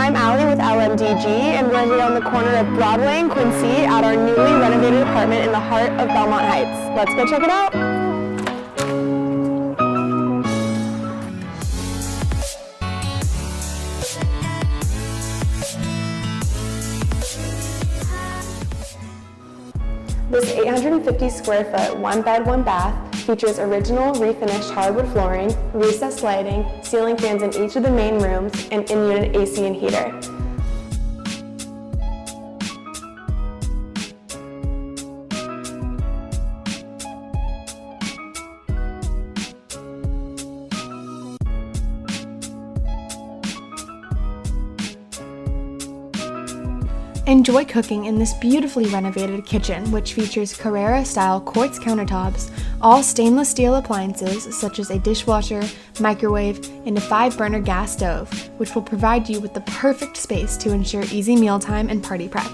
I'm Allie with LMDG, and we're here on the corner of Broadway and Quincy at our newly renovated apartment in the heart of Belmont Heights. Let's go check it out. This 850 square foot, one bed, one bath features original refinished hardwood flooring, recessed lighting, ceiling fans in each of the main rooms, and in-unit AC and heater. Enjoy cooking in this beautifully renovated kitchen, which features Carrera-style quartz countertops, all stainless steel appliances such as a dishwasher, microwave, and a 5-burner gas stove, which will provide you with the perfect space to ensure easy mealtime and party prep.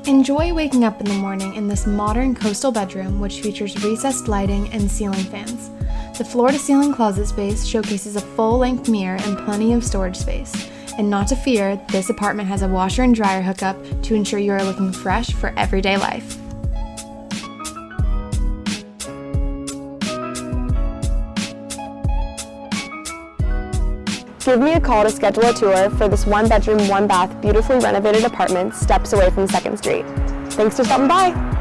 Enjoy waking up in the morning in this modern coastal bedroom, which features recessed lighting and ceiling fans. The floor-to-ceiling closet space showcases a full-length mirror and plenty of storage space. And not to fear, this apartment has a washer and dryer hookup to ensure you are looking fresh for everyday life. Give me a call to schedule a tour for this one-bedroom, one-bath, beautifully renovated apartment steps away from 2nd Street. Thanks for stopping by.